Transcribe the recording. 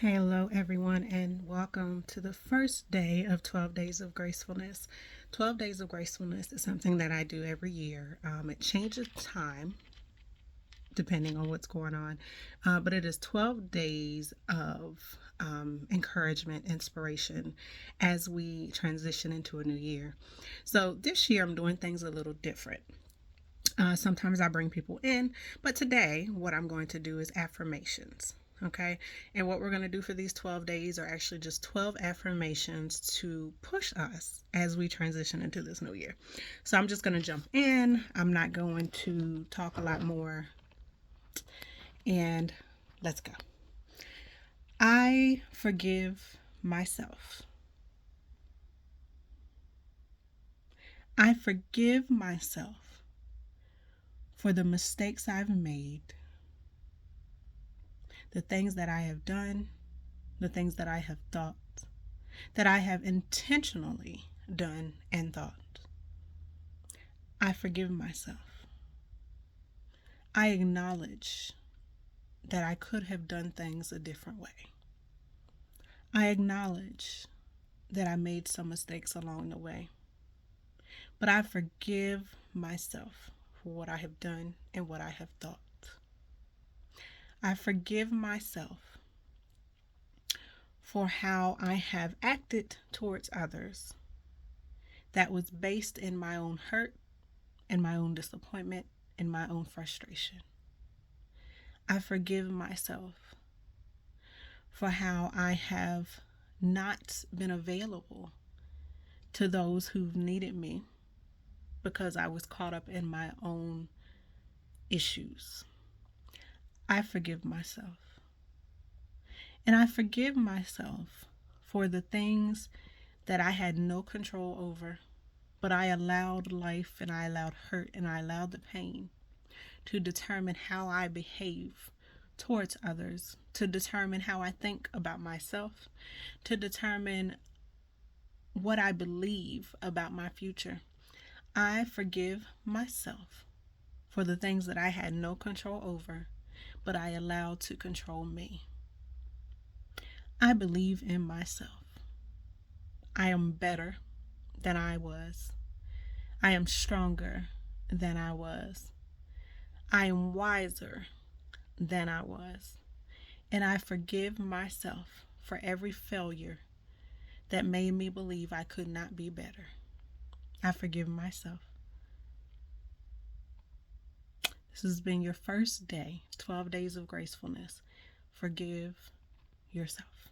Hello, everyone, and welcome to the first day of 12 Days of Gracefulness. 12 Days of Gracefulness is something that I do every year. It changes time depending on what's going on, but it is 12 days of encouragement, inspiration as we transition into a new year. So this year, I'm doing things a little different. Sometimes I bring people in, but today, what I'm going to do is affirmations. Okay. And what we're going to do for these 12 days are actually just 12 affirmations to push us as we transition into this new year. So I'm just going to jump in. I'm not going to talk a lot more. And let's go. I forgive myself. I forgive myself for the mistakes I've made, the things that I have done, the things that I have thought, that I have intentionally done and thought. I forgive myself. I acknowledge that I could have done things a different way. I acknowledge that I made some mistakes along the way. But I forgive myself for what I have done and what I have thought. I forgive myself for how I have acted towards others that was based in my own hurt and my own disappointment and my own frustration. I forgive myself for how I have not been available to those who've needed me because I was caught up in my own issues. I forgive myself. And I forgive myself for the things that I had no control over, but I allowed life and I allowed hurt and I allowed the pain to determine how I behave towards others, to determine how I think about myself, to determine what I believe about my future. I forgive myself for the things that I had no control over, but I allowed to control me. I believe in myself. I am better than I was. I am stronger than I was. I am wiser than I was. And I forgive myself for every failure that made me believe I could not be better. I forgive myself. This has been your first day, 12 days of gracefulness. Forgive yourself.